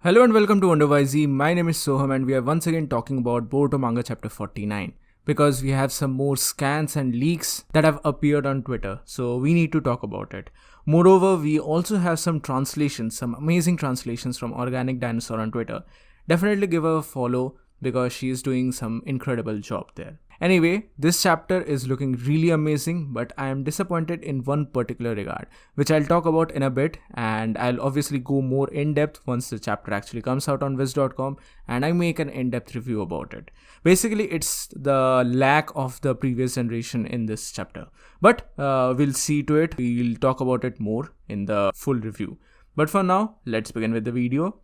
Hello and welcome to WonderYZ. My name is Soham and we are once again talking about Boruto Manga Chapter 49 because we have some more scans and leaks that have appeared on Twitter, so we need to talk about it. Moreover, we also have some translations, some amazing translations from Organic Dinosaur on Twitter. Definitely give her a follow because she is doing some incredible job there. Anyway, this chapter is looking really amazing, but I am disappointed in one particular regard, which I'll talk about in a bit, and I'll obviously go more in depth once the chapter actually comes out on Viz.com and I make an in depth review about it. Basically, it's the lack of the previous generation in this chapter, but we'll see to it. We'll talk about it more in the full review. But for now, let's begin with the video.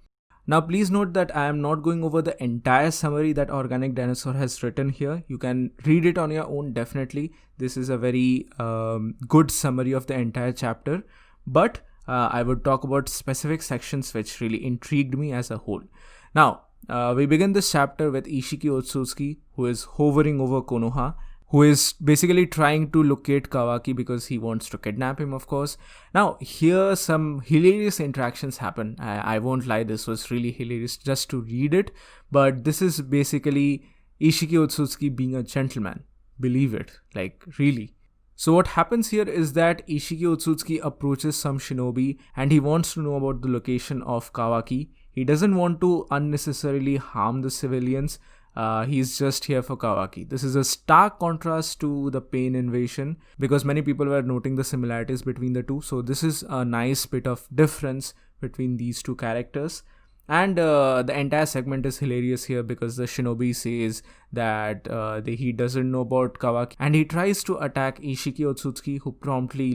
Now please note that I am not going over the entire summary that Organic Dinosaur has written here. You can read it on your own definitely. This is a very good summary of the entire chapter. But I would talk about specific sections which really intrigued me as a whole. Now, we begin this chapter with Ishiki Otsutsuki, who is hovering over Konoha, who is basically trying to locate Kawaki because he wants to kidnap him, of course. Now, here some hilarious interactions happen. I won't lie, this was really hilarious just to read it. But this is basically Ishiki Otsutsuki being a gentleman. Believe it, like really. So what happens here is that Ishiki Otsutsuki approaches some shinobi and he wants to know about the location of Kawaki. He doesn't want to unnecessarily harm the civilians. He's just here for Kawaki. This is a stark contrast to the Pain Invasion because many people were noting the similarities between the two. So this is a nice bit of difference between these two characters. And the entire segment is hilarious here because the shinobi says that he doesn't know about Kawaki and he tries to attack Ishiki Otsutsuki, who promptly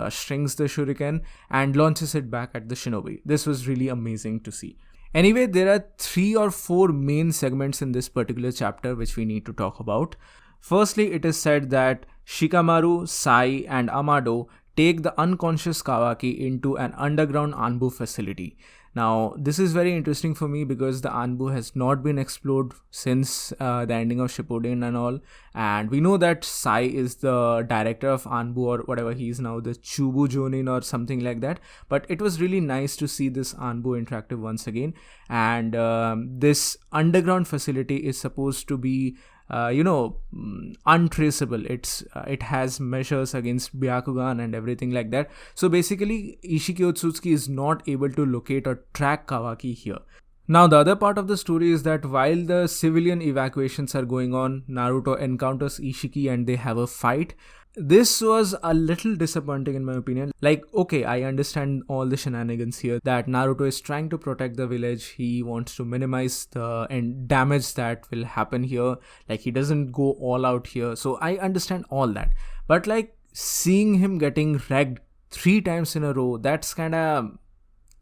strings the shuriken and launches it back at the shinobi. This was really amazing to see. Anyway, there are 3 or 4 main segments in this particular chapter which we need to talk about. Firstly, it is said that Shikamaru, Sai and Amado take the unconscious Kawaki into an underground Anbu facility. Now, this is very interesting for me because the Anbu has not been explored since the ending of Shippuden and all. And we know that Sai is the director of Anbu or whatever he is now, the Chubu Jonin or something like that. But it was really nice to see this Anbu interactive once again. And this underground facility is supposed to be untraceable. It has measures against Byakugan and everything like that. So basically, Ishiki Otsutsuki is not able to locate or track Kawaki here. Now, the other part of the story is that while the civilian evacuations are going on, Naruto encounters Ishiki and they have a fight. This was a little disappointing in my opinion. Okay, I understand all the shenanigans here that Naruto is trying to protect the village. He wants to minimize the damage that will happen here. He doesn't go all out here. So I understand all that. But seeing him getting wrecked 3 times in a row, that's kind of...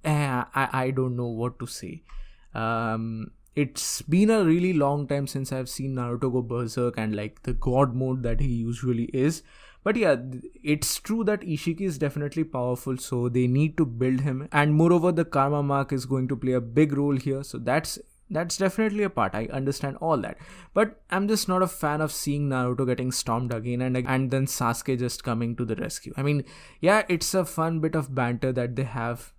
I don't know what to say. It's been a really long time since I've seen Naruto go berserk and the god mode that he usually is. But yeah, it's true that Ishiki is definitely powerful, so they need to build him. And moreover, the karma mark is going to play a big role here. So that's definitely a part. I understand all that. But I'm just not a fan of seeing Naruto getting stormed again and then Sasuke just coming to the rescue. I mean, yeah, it's a fun bit of banter that they have,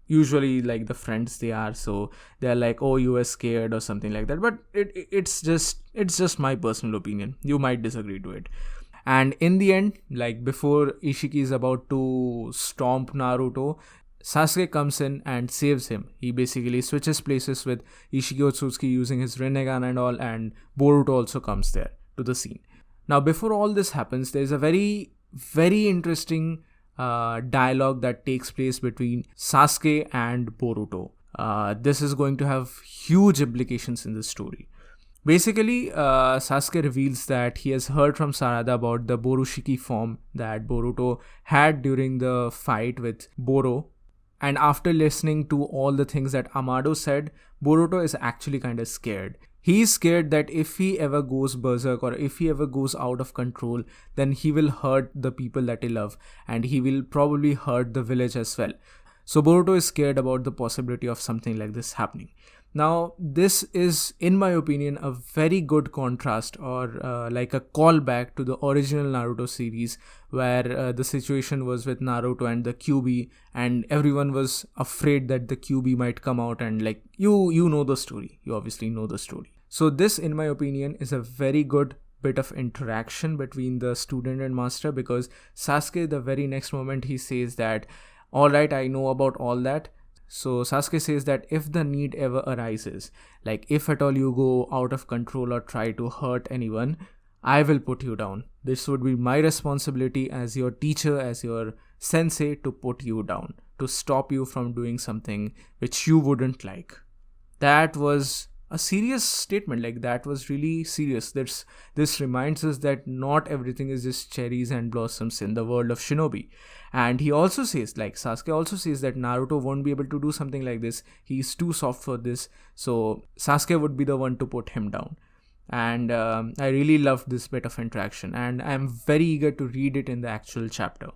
usually the friends they are, so they're oh, you were scared or something like that. But it's just my personal opinion. You might disagree to it. And in the end, before Ishiki is about to stomp Naruto, Sasuke comes in and saves him. He basically switches places with Ishiki Otsutsuki using his Rinnegan and all, and Boruto also comes there to the scene. Now, before all this happens, there's a very, very interesting dialogue that takes place between Sasuke and Boruto. This is going to have huge implications in the story. Basically, Sasuke reveals that he has heard from Sarada about the Borushiki form that Boruto had during the fight with Boro. And after listening to all the things that Amado said, Boruto is actually kind of scared. He's scared that if he ever goes berserk or if he ever goes out of control, then he will hurt the people that he loves and he will probably hurt the village as well. So Boruto is scared about the possibility of something like this happening. Now, this is, in my opinion, a very good contrast, or like a callback to the original Naruto series, where the situation was with Naruto and the QB, and everyone was afraid that the QB might come out, and like you know the story. You obviously know the story. So this, in my opinion, is a very good bit of interaction between the student and master, because Sasuke, the very next moment, he says that, all right, I know about all that. So Sasuke says that if the need ever arises, like if at all you go out of control or try to hurt anyone, I will put you down. This would be my responsibility as your teacher, as your sensei, to put you down, to stop you from doing something which you wouldn't like. That was a serious statement. Like, that was really serious. This reminds us that not everything is just cherries and blossoms in the world of shinobi. And he also says, like Sasuke also says, that Naruto won't be able to do something like this. He's too soft for this. So Sasuke would be the one to put him down. And I really loved this bit of interaction, and I'm very eager to read it in the actual chapter.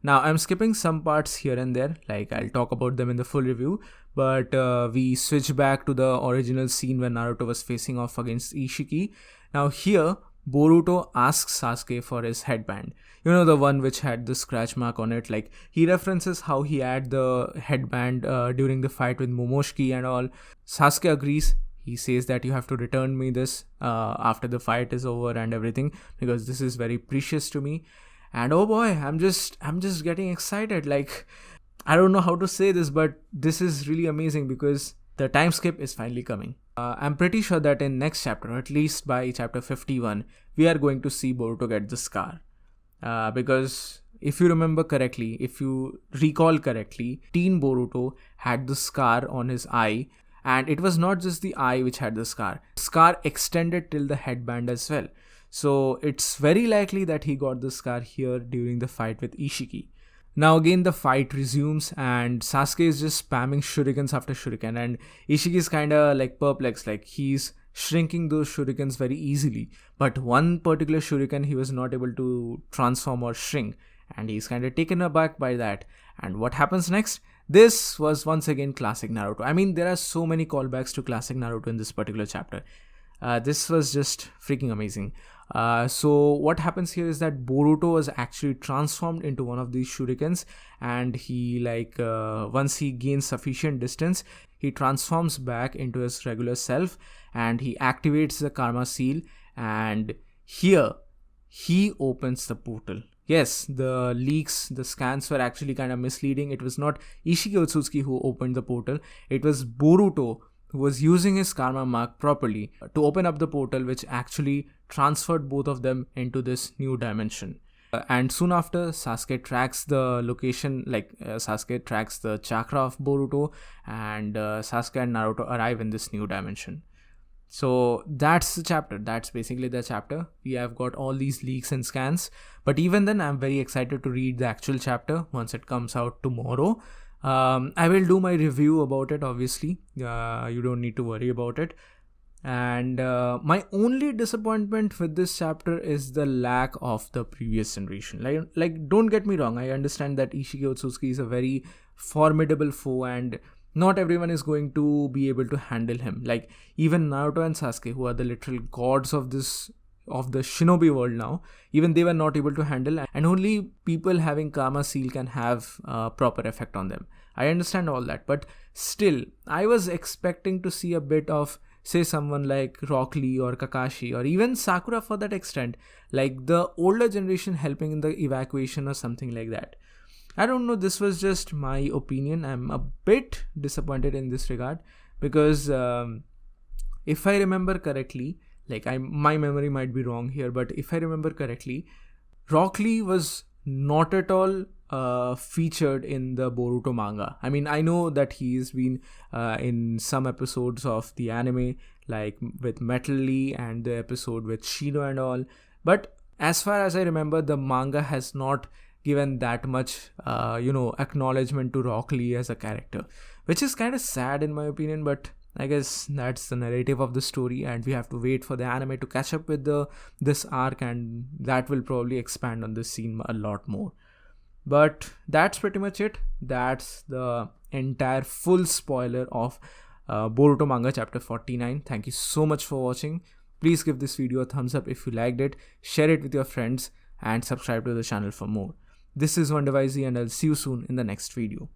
Now, I'm skipping some parts here and there, like I'll talk about them in the full review, but we switch back to the original scene when Naruto was facing off against Ishiki. Now here, Boruto asks Sasuke for his headband. You know, the one which had the scratch mark on it. Like, he references how he had the headband during the fight with Momoshiki and all. Sasuke agrees. He says that you have to return me this after the fight is over and everything, because this is very precious to me. And oh boy, I'm just getting excited. Like, I don't know how to say this, but this is really amazing because the time skip is finally coming. I'm pretty sure that in next chapter, at least by chapter 51, we are going to see Boruto get the scar. Because if you remember correctly, if you recall correctly, Teen Boruto had the scar on his eye, and it was not just the eye which had the scar. The scar extended till the headband as well. So it's very likely that he got the scar here during the fight with Ishiki. Now again the fight resumes, and Sasuke is just spamming shurikens after shuriken, and Ishiki is kinda like perplexed, like he's shrinking those shurikens very easily. But one particular shuriken he was not able to transform or shrink, and he's kinda taken aback by that. And what happens next? This was once again classic Naruto. I mean, there are so many callbacks to classic Naruto in this particular chapter. This was just freaking amazing. So what happens here is that Boruto was actually transformed into one of these shurikens, and he once he gains sufficient distance, he transforms back into his regular self, and he activates the karma seal, and here he opens the portal. Yes, the leaks, the scans were actually kind of misleading. It was not Ishiki Otsutsuki who opened the portal. It was Boruto who was using his karma mark properly to open up the portal, which actually transferred both of them into this new dimension. And soon after, Sasuke tracks the location, Sasuke tracks the chakra of Boruto, and Sasuke and Naruto arrive in this new dimension. So that's the chapter. That's basically the chapter. We have got all these leaks and scans. But even then, I'm very excited to read the actual chapter once it comes out tomorrow. I will do my review about it, obviously. You don't need to worry about it. And my only disappointment with this chapter is the lack of the previous generation. Like, don't get me wrong. I understand that Ishiki Otsutsuki is a very formidable foe, and not everyone is going to be able to handle him. Like, even Naruto and Sasuke, who are the literal gods of the shinobi world now, even they were not able to handle, and only people having karma seal can have proper effect on them. I understand all that, but still, I was expecting to see a bit of, say, someone like Rock Lee or Kakashi, or even Sakura for that extent, like the older generation helping in the evacuation or something like that. I don't know, this was just my opinion. I'm a bit disappointed in this regard, because if I remember correctly, my memory might be wrong here, but if I remember correctly, Rock Lee was not at all featured in the Boruto manga. I mean, I know that he's been in some episodes of the anime, like with Metal Lee and the episode with Shino and all, but as far as I remember, the manga has not given that much acknowledgement to Rock Lee as a character, which is kind of sad in my opinion. But I guess that's the narrative of the story, and we have to wait for the anime to catch up with this arc, and that will probably expand on this scene a lot more. But that's pretty much it. That's the entire full spoiler of Boruto manga chapter 49. Thank you so much for watching. Please give this video a thumbs up if you liked it, share it with your friends, and subscribe to the channel for more. This is Wonderwisey, and I'll see you soon in the next video.